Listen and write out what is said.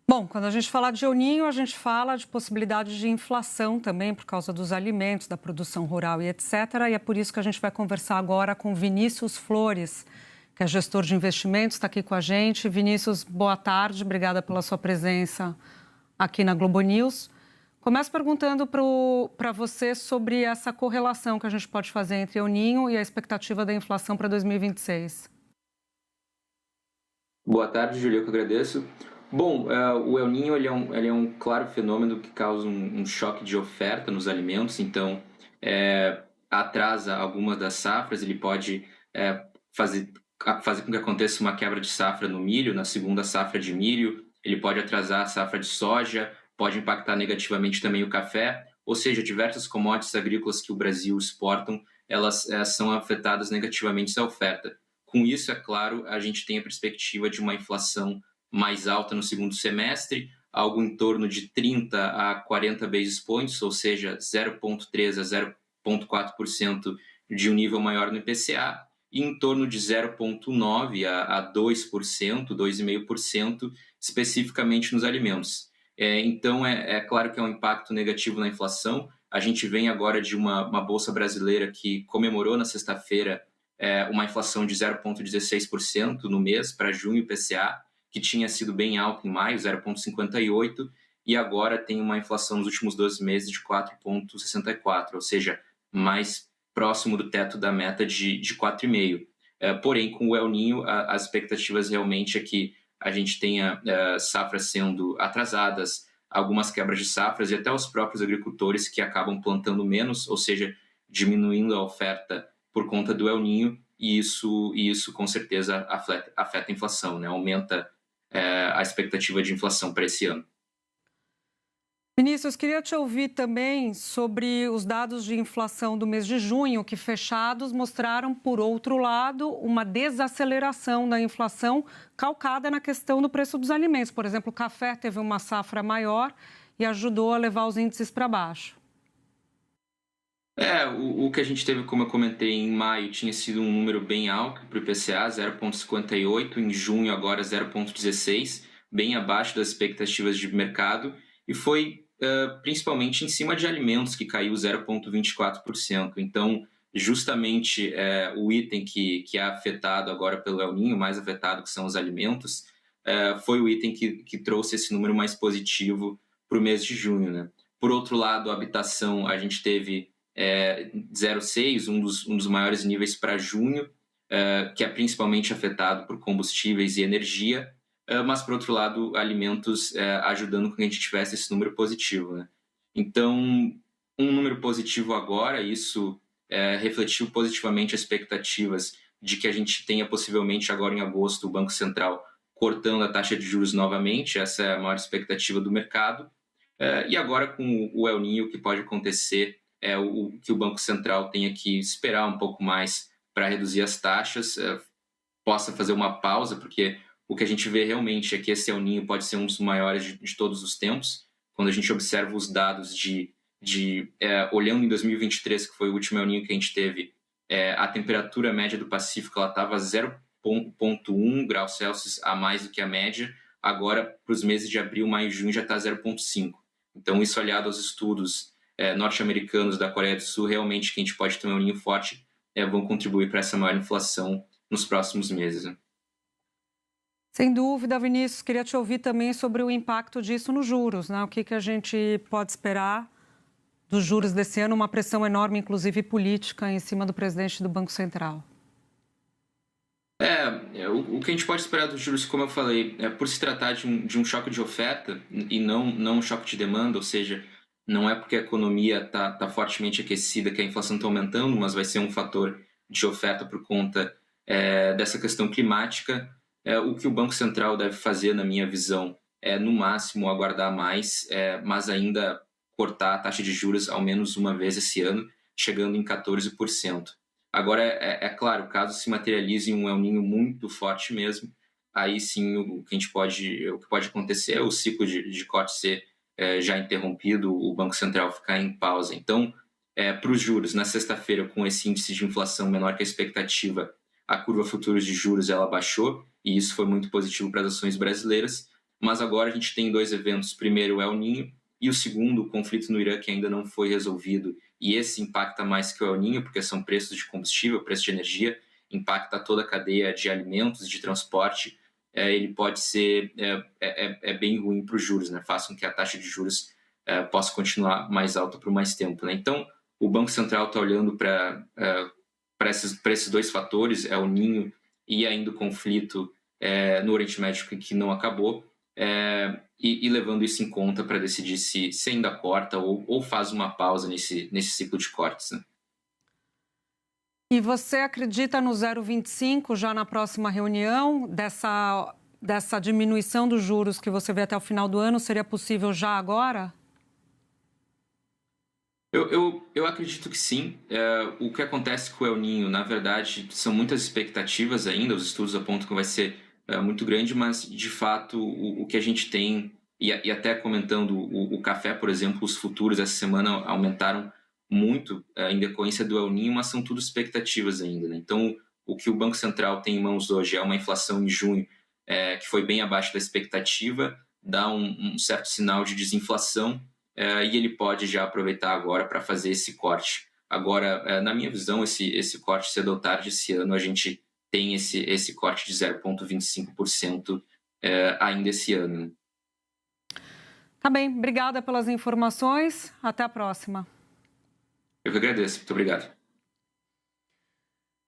Bom, quando a gente fala de El Niño, a gente fala de possibilidade de inflação também por causa dos alimentos, da produção rural e etc. E é por isso que a gente vai conversar agora com Vinícius Flores, que é gestor de investimentos, está aqui com a gente. Vinícius, boa tarde, obrigada pela sua presença aqui na Globo News. Começo perguntando para você sobre essa correlação que a gente pode fazer entre El Niño e a expectativa da inflação para 2026. Boa tarde, Julia, eu que agradeço. Bom, o El Niño ele é um claro fenômeno que causa um choque de oferta nos alimentos, então atrasa algumas das safras, ele pode fazer com que aconteça uma quebra de safra no milho, na segunda safra de milho, ele pode atrasar a safra de soja, pode impactar negativamente também o café, ou seja, diversas commodities agrícolas que o Brasil exportam, elas são afetadas negativamente à oferta. Com isso, é claro, a gente tem a perspectiva de uma inflação mais alta no segundo semestre, algo em torno de 30 a 40 basis points, ou seja, 0,3 a 0,4% de um nível maior no IPCA, e em torno de 0,9 a 2%, 2,5%, especificamente nos alimentos. Então, é claro que é um impacto negativo na inflação. A gente vem agora de uma Bolsa Brasileira que comemorou na sexta-feira uma inflação de 0,16% no mês para junho IPCA, que tinha sido bem alto em maio, 0,58%, e agora tem uma inflação nos últimos 12 meses de 4,64%, ou seja, mais próximo do teto da meta de 4,5%. Porém, com o El Niño, as expectativas realmente é que a gente tenha safras sendo atrasadas, algumas quebras de safras e até os próprios agricultores que acabam plantando menos, ou seja, diminuindo a oferta por conta do El Niño, e isso com certeza afeta a inflação, né? Aumenta a expectativa de inflação para esse ano. Vinícius, queria te ouvir também sobre os dados de inflação do mês de junho, que fechados mostraram, por outro lado, uma desaceleração da inflação calcada na questão do preço dos alimentos. Por exemplo, o café teve uma safra maior e ajudou a levar os índices para baixo. O que a gente teve, como eu comentei, em maio tinha sido um número bem alto para o IPCA, 0,58, em junho agora 0,16, bem abaixo das expectativas de mercado, e foi principalmente em cima de alimentos que caiu 0,24%. Então, justamente o item que é afetado agora pelo El Niño, mais afetado, que são os alimentos, foi o item que trouxe esse número mais positivo para o mês de junho, né? Por outro lado, a habitação, a gente teve 0,6, um dos maiores níveis para junho, que é principalmente afetado por combustíveis e energia, mas, por outro lado, alimentos ajudando com que a gente tivesse esse número positivo, né? Então, um número positivo agora, isso refletiu positivamente as expectativas de que a gente tenha possivelmente agora em agosto o Banco Central cortando a taxa de juros novamente, essa é a maior expectativa do mercado, e agora com o El Niño, o que pode acontecer que o Banco Central tenha que esperar um pouco mais para reduzir as taxas, possa fazer uma pausa, porque o que a gente vê realmente é que esse El Niño pode ser um dos maiores de todos os tempos. Quando a gente observa os dados olhando em 2023, que foi o último El Niño que a gente teve, a temperatura média do Pacífico estava 0,1 graus Celsius a mais do que a média. Agora, para os meses de abril, maio e junho, já está 0,5. Então, isso aliado aos estudos norte-americanos da Coreia do Sul, realmente que a gente pode ter um El Niño forte, vão contribuir para essa maior inflação nos próximos meses, né? Sem dúvida, Vinícius, queria te ouvir também sobre o impacto disso nos juros, né? O que a gente pode esperar dos juros desse ano, uma pressão enorme, inclusive política, em cima do presidente do Banco Central. O que a gente pode esperar dos juros, como eu falei, por se tratar de um choque de oferta e não um choque de demanda, ou seja, não é porque a economia está fortemente aquecida que a inflação está aumentando, mas vai ser um fator de oferta por conta dessa questão climática. O que o Banco Central deve fazer, na minha visão, é, no máximo, aguardar mais, mas ainda cortar a taxa de juros ao menos uma vez esse ano, chegando em 14%. Agora, é claro, caso se materialize um El Niño muito forte mesmo, aí sim o que pode acontecer é o ciclo de corte ser já interrompido, o Banco Central ficar em pausa. Então, para os juros, na sexta-feira, com esse índice de inflação menor que a expectativa, a curva futuros de juros ela baixou, e isso foi muito positivo para as ações brasileiras. mas agora a gente tem dois eventos. Primeiro, o El Niño, e o segundo, o conflito no Irã, que ainda não foi resolvido. E esse impacta mais que o El Niño, porque são preços de combustível, preço de energia, impacta toda a cadeia de alimentos, de transporte. Ele pode ser bem ruim para os juros, né? Faz com que a taxa de juros possa continuar mais alta por mais tempo, né? Então, o Banco Central está olhando para esses dois fatores, El Niño e ainda o conflito no Oriente Médio que não acabou, e levando isso em conta para decidir se ainda corta ou faz uma pausa nesse ciclo de cortes, né? E você acredita no 0,25 já na próxima reunião? Dessa diminuição dos juros que você vê até o final do ano, seria possível já agora? Eu acredito que sim. O que acontece com o El Niño, na verdade, são muitas expectativas ainda, os estudos apontam que vai ser muito grande, mas, de fato, o que a gente tem, e até comentando o café, por exemplo, os futuros essa semana aumentaram muito em decorrência do El Niño, mas são tudo expectativas ainda, né? Então, o que o Banco Central tem em mãos hoje é uma inflação em junho que foi bem abaixo da expectativa, dá um certo sinal de desinflação, e ele pode já aproveitar agora para fazer esse corte. Agora, na minha visão, esse corte cedo ou tarde esse ano, a gente tem esse corte de 0,25% ainda esse ano. Tá bem, obrigada pelas informações. Até a próxima. Eu que agradeço. Muito obrigado.